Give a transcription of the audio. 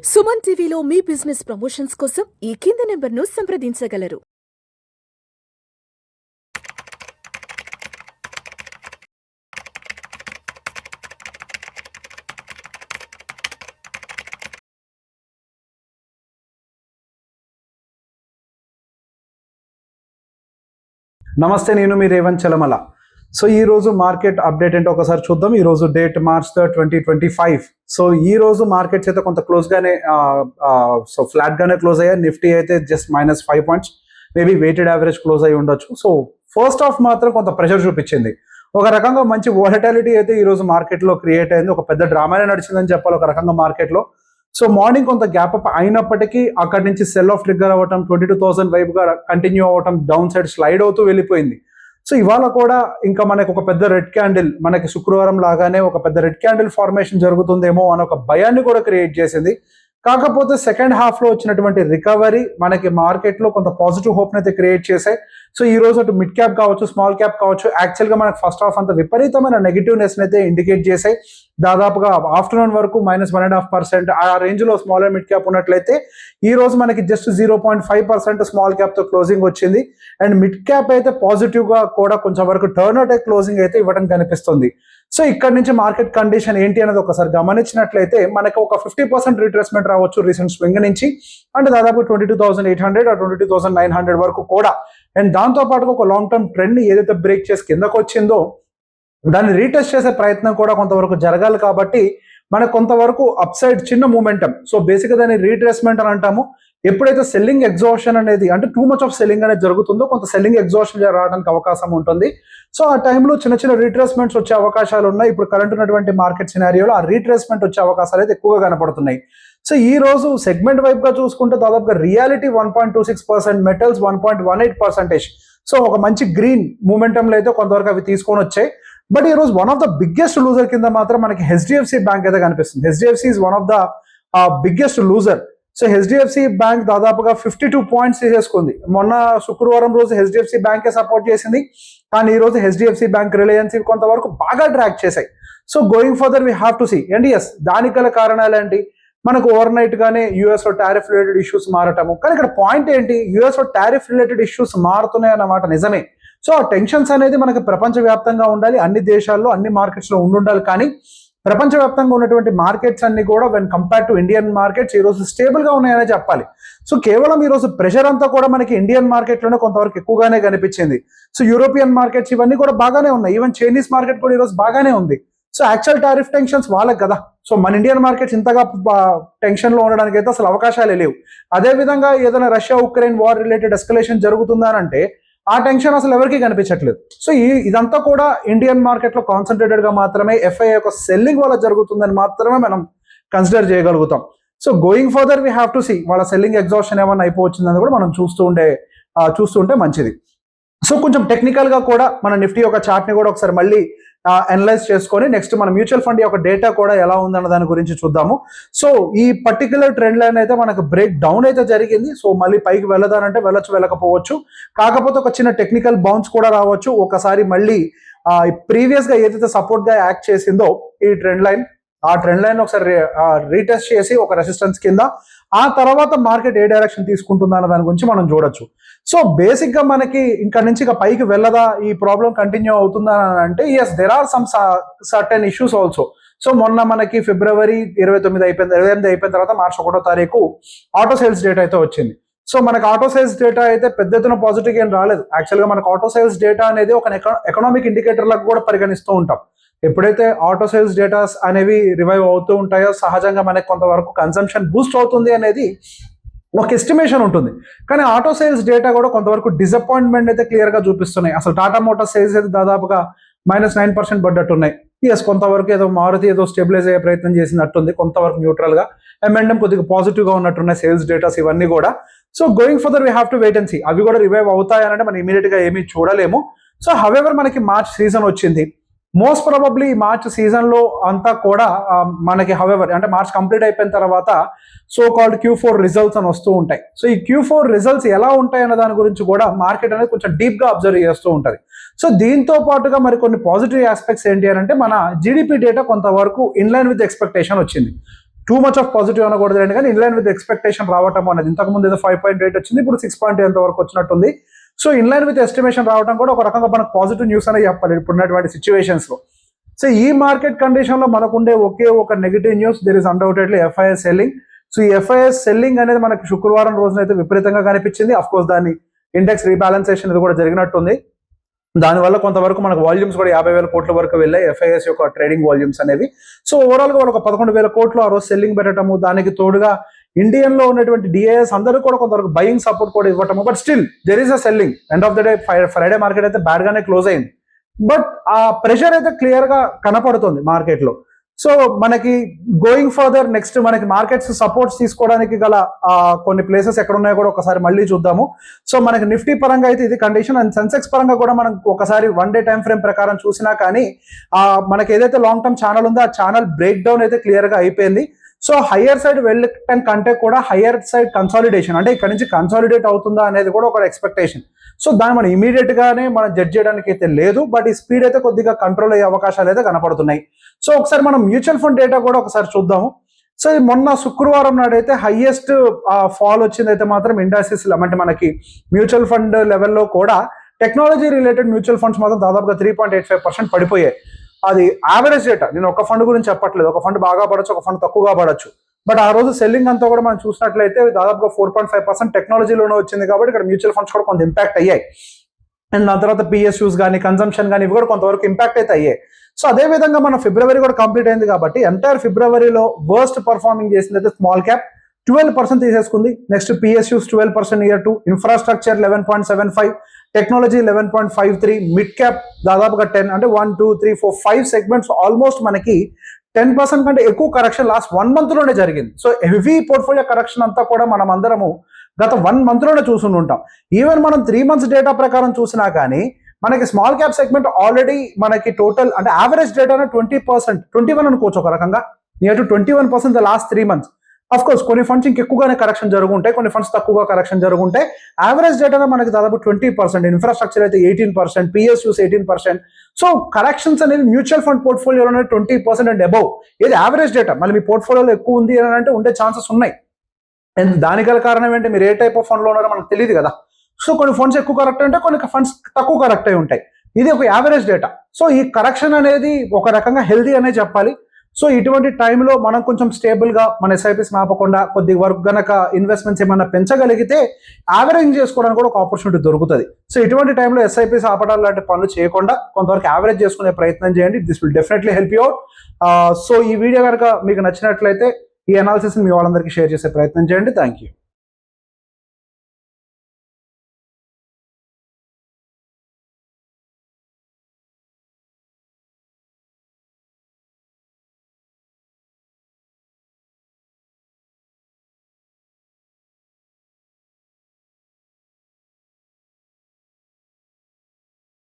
సుమన్ టీవీలో మీ business promotions కోసం ఈ కింది నెంబర్ను సంప్రదించగలరు. నమస్తే, నేను మీ రేవంత్ చలమల. సో ఈ రోజు మార్కెట్ అప్డేట్ ఏంటో ఒకసారి చూద్దాం. ఈ రోజు డేట్ March 3, 2025. సో ఈ రోజు మార్కెట్స్ అయితే కొంత క్లోజ్ గానే సో ఫ్లాట్ గానే క్లోజ్ అయ్యాయి. నిఫ్టీ అయితే just -5 points, maybe weighted average close అయ్యి ఉండొచ్చు. సో ఫస్ట్ హాఫ్ మాత్రం కొంత ప్రెషర్ చూపించింది. ఒక రకంగా మంచి వాలటాలిటీ అయితే ఈ రోజు మార్కెట్ లో క్రియేట్ అయింది. ఒక పెద్ద డ్రామానే నడిచిందని చెప్పాలి ఒక రకంగా మార్కెట్ లో. సో మార్నింగ్ కొంత గ్యాప్ అప్ అయినప్పటికీ అక్కడి నుంచి సెల్ ఆఫ్ ట్రిగ్గర్ అవ్వటం, 22,000 వైపుగా కంటిన్యూ అవ్వటం, డౌన్ సైడ్ స్లైడ్ అవుతూ వెళ్ళిపోయింది. సో ఇవాళ కూడా ఇంకా మనకు ఒక పెద్ద రెడ్ క్యాండిల్, మనకి శుక్రవారం లాగానే ఒక పెద్ద రెడ్ క్యాండిల్ ఫార్మేషన్ జరుగుతుందేమో అని ఒక భయాన్ని కూడా క్రియేట్ చేసింది. కాకపోతే సెకండ్ హాఫ్ లో వచ్చినటువంటి రికవరీ మనకి మార్కెట్ లో కొంత పాజిటివ్ హోప్ అయితే క్రియేట్ చేశాయి. సో ఈ రోజు అటు మిడ్ క్యాప్ కావచ్చు, స్మాల్ క్యాప్ కావచ్చు, యాక్చువల్ గా మనకి ఫస్ట్ హాఫ్ అంత విపరీతమైన నెగిటివ్నెస్ అయితే ఇండికేట్ చేశాయి. దాదాపుగా ఆఫ్టర్నూన్ వరకు -1.5% ఆ రేంజ్ లో స్మాల్ అండ్ మిడ్ క్యాప్ ఉన్నట్లయితే ఈ రోజు మనకి జస్ట్ 0.5% స్మాల్ క్యాప్ తో క్లోజింగ్ వచ్చింది. అండ్ మిడ్ క్యాప్ అయితే పాజిటివ్ గా కూడా కొంచెం వరకు టర్న్ అవుట్ క్లోజింగ్ అయితే ఇవ్వడం కనిపిస్తుంది. సో ఇక్కడ నుంచి మార్కెట్ కండిషన్ ఏంటి అనేది ఒకసారి గమనించినట్లయితే మనకు ఒక 50% రిట్రేస్మెంట్ రావచ్చు రీసెంట్ స్వింగ్ నుంచి, అంటే దాదాపు 22,800 22,900 వరకు కూడా. అండ్ దాంతో పాటు ఒక లాంగ్ టర్మ్ ట్రెండ్ ఏదైతే బ్రేక్ చేసి కిందకు వచ్చిందో దాన్ని రీటెస్ట్ చేసే ప్రయత్నం కూడా కొంతవరకు జరగాలి. కాబట్టి మనకు కొంతవరకు అప్ సైడ్ చిన్న మూమెంటం. సో బేసిక్గా దాన్ని రీట్రేస్మెంట్ అని అంటాము. ఎప్పుడైతే సెల్లింగ్ ఎగ్జాషన్ అనేది, అంటే టూ మచ్ ఆఫ్ సెల్లింగ్ అనేది జరుగుతుందో కొంత సెల్లింగ్ ఎగ్జాషన్ రావడానికి అవకాశం ఉంటుంది. సో ఆ టైంలో చిన్న చిన్న రీట్రేస్మెంట్స్ వచ్చే అవకాశాలు ఉన్నాయి. ఇప్పుడు కరెంట్ ఉన్నటువంటి మార్కెట్ సినారియోలో ఆ రీట్రేస్మెంట్ వచ్చే అవకాశాలు అయితే ఎక్కువగా కనపడుతున్నాయి. సో ఈ రోజు సెగ్మెంట్ వైపుగా చూసుకుంటే దాదాపుగా రియాలిటీ 1.26%, మెటల్స్ 1.18%. సో ఒక మంచి గ్రీన్ మూమెంటంలో అయితే కొంతవరకు అవి తీసుకొని వచ్చాయి. బట్ ఈ రోజు one of the biggest loser కింద మాత్రం మనకి హెచ్డిఎఫ్సి బ్యాంక్ అయితే కనిపిస్తుంది. HDFC is one of the biggest loser. So HDFC bank దాదాపుగా 52 పాయింట్స్ తీసేసుకుంది. మొన్న శుక్రవారం రోజు హెచ్డిఎఫ్సి బ్యాంకే సపోర్ట్ చేసింది, కానీ ఈ రోజు హెచ్డిఎఫ్సి బ్యాంక్, రిలయన్స్ కొంతవరకు బాగా ట్రాక్ చేశాయి. So going further we have to see. And yes, దానికి గల కారణాలు ఏంటి? మనకు ఓవర్ నైట్ గానే యుఎస్ లో టారిఫ్ రిలేటెడ్ ఇష్యూస్ మారటము. కానీ ఇక్కడ పాయింట్ ఏంటి? యుఎస్ లో టారిఫ్ రిలేటెడ్ ఇష్యూస్ మారుతున్నాయి అన్నమాట నిజమే. సో ఆ టెన్షన్స్ అనేది మనకి ప్రపంచవ్యాప్తంగా ఉండాలి, అన్ని దేశాల్లో అన్ని మార్కెట్స్ లో ఉండాలి. కానీ ప్రపంచవ్యాప్తంగా ఉన్నటువంటి మార్కెట్స్ అన్ని కూడా when compare to Indian markets ఈ రోజు స్టేబుల్ గా ఉన్నాయనే చెప్పాలి. సో కేవలం ఈ రోజు ప్రెషర్ అంతా కూడా మనకి ఇండియన్ మార్కెట్ లోనే కొంతవరకు ఎక్కువగానే కనిపించింది. సో యూరోపియన్ మార్కెట్స్ ఇవన్నీ కూడా బాగానే ఉన్నాయి. ఈవెన్ చైనీస్ మార్కెట్ కూడా ఈ రోజు బాగానే ఉంది. సో యాక్చువల్ టారిఫ్ టెన్షన్స్ వాళ్ళకి కదా. సో మన ఇండియన్ మార్కెట్స్ ఇంతగా టెన్షన్ లో ఉండడానికి అయితే అసలు అవకాశాలే లేవు. అదే విధంగా ఏదైనా Russia Ukraine war related escalation జరుగుతుందనంటే ఆ టెన్షన్ అసలు ఎవరికి కనిపించట్లేదు. సో ఇదంతా కూడా ఇండియన్ మార్కెట్ లో కాన్సన్ట్రేటెడ్ గా మాత్రమే ఎఫ్ఐఐ యొక్క సెల్లింగ్ వల్ల జరుగుతుందని మాత్రమే మనం కన్సిడర్ చేయగలుగుతాం. So going further we have to see వాళ్ళ సెల్లింగ్ ఎగ్జాషన్ ఏమన్నా అయిపోవచ్చిందని కూడా మనం చూస్తుంటే మంచిది. సో కొంచెం టెక్నికల్ గా కూడా మన నిఫ్టీ యొక్క చార్ట్ ని కూడా ఒకసారి మళ్ళీ అనలైజ్ చేసుకొని నెక్స్ట్ మన మ్యూచువల్ ఫండ్ యొక్క డేటా కూడా ఎలా ఉందన్న దాని గురించి చూద్దాము. సో ఈ పర్టికులర్ ట్రెండ్ లైన్ అయితే మనకు బ్రేక్ డౌన్ అయితే జరిగింది. సో మళ్ళీ పైకి వెళ్ళదానంటే వెళ్ళొచ్చు, వెళ్ళకపోవచ్చు. కాకపోతే ఒక చిన్న టెక్నికల్ బౌన్స్ కూడా రావచ్చు. ఒకసారి మళ్ళీ ప్రీవియస్ గా ఏదైతే సపోర్ట్ గా యాక్ట్ చేసిందో ఈ ట్రెండ్ లైన్, ఆ ట్రెండ్ లైన్ ఒకసారి రీటెస్ట్ చేసి ఒక రెసిస్టెన్స్ కింద ఆ తర్వాత మార్కెట్ ఏ డైరెక్షన్ తీసుకుంటుందా అన్న దాని గురించి మనం చూడొచ్చు. సో బేసిక్ గా మనకి ఇక్కడ నుంచి ఇక పైకి వెళ్ళదా, ఈ ప్రాబ్లం కంటిన్యూ అవుతుందా అని అంటే yes, there are some certain issues also. So మొన్న మనకి ఫిబ్రవరి 28 అయిపోయిన తర్వాత March 1వ తారీఖు ఆటో సేల్స్ డేటా అయితే వచ్చింది. సో మనకు ఆటో సేల్స్ డేటా అయితే పెద్ద ఎత్తున పాజిటివ్ ఏం రాలేదు. యాక్చువల్ గా మనకు ఆటో సేల్స్ డేటా అనేది ఒక ఎకనామిక్ ఇండికేటర్ లకు కూడా పరిగణిస్తూ ఉంటాం. ఎప్పుడైతే ఆటో సేల్స్ డేటాస్ అనేవి రివైవ్ అవుతూ ఉంటాయో సహజంగా మనకి కొంతవరకు కన్సంప్షన్ బూస్ట్ అవుతుంది అనేది ఒక ఎస్టిమేషన్ ఉంటుంది. కానీ ఆటో సేల్స్ డేటా కూడా కొంతవరకు డిసప్పాయింట్మెంట్ అయితే క్లియర్ గా చూపిస్తున్నాయి. అసలు టాటా మోటార్ సేల్స్ అయితే దాదాపుగా -9% పడ్డట్టున్నాయి. ఎస్, కొంతవరకు ఏదో మారుతి ఏదో స్టెబిలైజ్ అయ్యే ప్రయత్నం చేసినట్టుంది, కొంతవరకు న్యూట్రల్ గా. M&M కొద్దిగా పాజిటివ్ గా ఉన్నట్టున్నాయి సేల్స్ డేటాస్ ఇవన్నీ కూడా. So going further we have to wait and see. అవి కూడా రివైవ్ అవుతాయనంటే మనం ఇమీడియట్ గా ఏమీ చూడలేము. సో హవెవర్ మనకి మార్చ్ సీజన్ వచ్చింది. మోస్ట్ ప్రాబబ్లీ మార్చ్ సీజన్ లో అంతా కూడా మనకి హవెవర్ అంటే మార్చ్ కంప్లీట్ అయిపోయిన తర్వాత సో కాల్డ్ Q4 రిజల్ట్స్ అని వస్తూ ఉంటాయి. సో ఈ Q4 రిజల్ట్స్ ఎలా ఉంటాయి అన్న దాని గురించి కూడా మార్కెట్ అనేది కొంచెం డీప్ గా అబ్జర్వ్ చేస్తూ ఉంటుంది. సో దీంతో పాటుగా మరి కొన్ని పాజిటివ్ ఆస్పెక్ట్స్ ఏంటి అని అంటే మన జీడిపి డేటా కొంతవరకు ఇన్ లైన్ విత్ ఎక్స్పెక్టేషన్ వచ్చింది. టూ మచ్ ఆఫ్ పాజిటివ్ అనకూడదు అండి, కానీ ఇన్లైన్ విత్ ఎక్స్పెక్టేషన్ రావటం అనేది ఇంతకుముందు ఏదో 5.8 వచ్చింది, ఇప్పుడు 6.8 వరకు వచ్చినట్టుంది. సో ఇన్లైన్ విత్ ఎస్టిమేషన్ రావడం కూడా ఒక రకంగా మనకు పాజిటివ్ న్యూస్ అనే చెప్పాలి ఇప్పుడున్నటువంటి సిచ్యువేషన్స్ లో. సో ఈ మార్కెట్ కండిషన్ లో మనకుండే ఒకే ఒక negative news, there is undoubtedly FIs selling. So ఈ ఎఫ్ఐఎస్ సెల్లింగ్ అనేది మనకి శుక్రవారం రోజున అయితే విపరీతంగా కనిపించింది. అఫ్ కోర్స్ దాని ఇండెక్స్ రీబ్యాలెన్సేషన్ ఇది కూడా జరిగినట్టుంది. దానివల్ల కొంతవరకు మనకు వాల్యూమ్స్ కూడా 50,000 కోట్ల వరకు వెళ్ళాయి ఎఫ్ఐఎస్ యొక్క ట్రేడింగ్ వాల్యూమ్స్ అనేవి. సో ఓవరాల్ గా ఒక 11,000 కోట్లు ఆ రోజు సెల్లింగ్ పెట్టడము, దానికి తోడుగా ఇండియన్ లో ఉన్నటువంటి డిఐఎస్ అందరూ కూడా కొంతవరకు బయింగ్ సపోర్ట్ కూడా ఇవ్వటము. But still there is a selling. End of the day Friday market అయితే బ్యాడ్ గానే క్లోజ్ అయింది, బట్ ఆ ప్రెషర్ అయితే క్లియర్ గా కనపడుతుంది మార్కెట్ లో. సో మనకి గోయింగ్ ఫర్దర్ నెక్స్ట్ మనకి మార్కెట్స్ సపోర్ట్స్ తీసుకోవడానికి గల కొన్ని ప్లేసెస్ ఎక్కడ ఉన్నాయో కూడా ఒకసారి మళ్ళీ చూద్దాము. సో మనకి నిఫ్టీ పరంగా అయితే ఇది కండిషన్, అండ్ సెన్సెక్స్ పరంగా కూడా మనం ఒకసారి 1 డే టైం ఫ్రేమ్ ప్రకారం చూసినా కానీ మనకి ఏదైతే లాంగ్ టర్మ్ ఛానల్ ఉందో ఆ ఛానల్ బ్రేక్ డౌన్ అయితే క్లియర్ గా అయిపోయింది. సో హయ్యర్ సైడ్ వెళ్ళటం కంటే కూడా హయ్యర్ సైడ్ కన్సాలిడేషన్, అంటే ఇక్కడ నుంచి కన్సాలిడేట్ అవుతుందా అనేది కూడా ఒక ఎక్స్పెక్టేషన్. సో దాన్ని మనం ఇమీడియట్ గానే మనం జడ్జ్ చేయడానికి అయితే లేదు, బట్ ఈ స్పీడ్ అయితే కొద్దిగా కంట్రోల్ అయ్యే అవకాశాలు అయితే కనపడుతున్నాయి. సో ఒకసారి మనం మ్యూచువల్ ఫండ్ డేటా కూడా ఒకసారి చూద్దాము. సో మొన్న శుక్రవారం నాడైతే హైయెస్ట్ ఫాల్ వచ్చింది అయితే మాత్రం ఇండస్ట్రీస్, అంటే మనకి మ్యూచువల్ ఫండ్ లెవెల్లో కూడా టెక్నాలజీ రిలేటెడ్ మ్యూచువల్ ఫండ్స్ మాత్రం దాదాపుగా 3.85% పడిపోయాయి. అది యావరేజ్ డేటా, నేను ఒక ఫండ్ గురించి చెప్పట్లేదు. ఒక ఫండ్ బాగా పడచ్చు, ఒక ఫండ్ తక్కువగా పడచ్చు. బట్ ఆ రోజు సెల్లింగ్ అంతా కూడా మనం చూసినట్లయితే దాదాపుగా 4.5% టెక్నాలజీలోనే వచ్చింది, కాబట్టి ఇక్కడ మ్యూచువల్ ఫండ్స్ కూడా కొంత ఇంపాక్ట్ అయ్యాయి. అండ్ దాని తర్వాత పిఎస్యూస్ కానీ కన్సంప్షన్ కానీ ఇవి కూడా కొంతవరకు ఇంపాక్ట్ అయితే అయ్యాయి. సో అదే విధంగా మన ఫిబ్రవరి కూడా కంప్లీట్ అయింది కాబట్టి ఎంటైర్ ఫిబ్రవరిలో వర్స్ట్ పర్ఫార్మింగ్ చేసింది అయితే స్మాల్ క్యాప్ 12% తీసేసుకుంది. Next PSUs 12% year 2, infrastructure 11.75, technology 11.53, mid cap దాదాపుగా 10, అంటే 1, 2, 3, 4, 5 సెగ్మెంట్స్ ఆల్మోస్ట్ మనకి 10% కంటే ఎక్కువ కరెక్షన్ లాస్ట్ 1 month లోనే జరిగింది. సో హెవీ పోర్ట్ఫోలియో కరెక్షన్ అంతా కూడా మనం అందరము గత 1 month లోనే చూసుకుని ఉంటాం. ఈవెన్ మనం 3 months డేటా ప్రకారం చూసినా కానీ మనకి స్మాల్ క్యాప్ సెగ్మెంట్ ఆల్రెడీ మనకి టోటల్ అంటే యావరేజ్ డేటానే 20%, 21 అనుకోవచ్చు ఒక రకంగా, near to 21% the last 3 months. Of course కొన్ని ఫండ్స్ ఇంకెక్కువగానే కరెక్షన్ జరుగుంటాయి, కొన్ని ఫండ్స్ తక్కువగా కరెక్షన్ జరుగుంటాయి. యావరేజ్ డేటాలో మనకి దాదాపు 20%, ఇన్ఫ్రాస్ట్రక్చర్ అయితే 18%, పిఎస్యూస్ 18%. సో కరెక్షన్స్ అనేవి మ్యూచువల్ ఫండ్ పోర్ట్ఫోలియోలోనే 20% అండ్ అబౌవ్. ఇది యావరేజ్ డేటా. మళ్ళీ మీ పోర్ట్ఫోలియోలో ఎక్కువ ఉంది అని అంటే ఉండే ఛాన్సెస్ ఉన్నాయి. అండ్ దానికి గల కారణం ఏంటి, మీరు ఏ టైప్ ఆఫ్ ఫండ్లో ఉన్నారో మనకు తెలియదు కదా. సో కొన్ని ఫండ్స్ ఎక్కువ కరెక్ట్ ఉంటాయి, కొన్ని ఫండ్స్ తక్కువ కరెక్ట్ అయి ఉంటాయి. ఇది ఒక యావరేజ్ డేటా. సో ఈ కరెక్షన్ అనేది ఒక రకంగా హెల్దీ అనే చెప్పాలి. సో ఇటువంటి టైంలో మనం కొంచెం స్టేబుల్గా మన ఎస్ఐపిస్ ఆపకుండా కొద్ది వరకు గనక ఇన్వెస్ట్మెంట్స్ ఏమన్నా పెంచగలిగితే యావరేజ్ చేసుకోవడానికి కూడా ఒక ఆపర్చునిటీ దొరుకుతుంది. సో ఇటువంటి టైంలో ఎస్ఐపిస్ ఆపడాలు లాంటి పనులు చేయకుండా కొంతవరకు యావరేజ్ చేసుకునే ప్రయత్నం చేయండి. This will definitely help you out. So ఈ వీడియో కనుక మీకు నచ్చినట్లయితే ఈ అనాలిసిస్ మీ వాళ్ళందరికీ షేర్ చేసే ప్రయత్నం చేయండి. Thank you.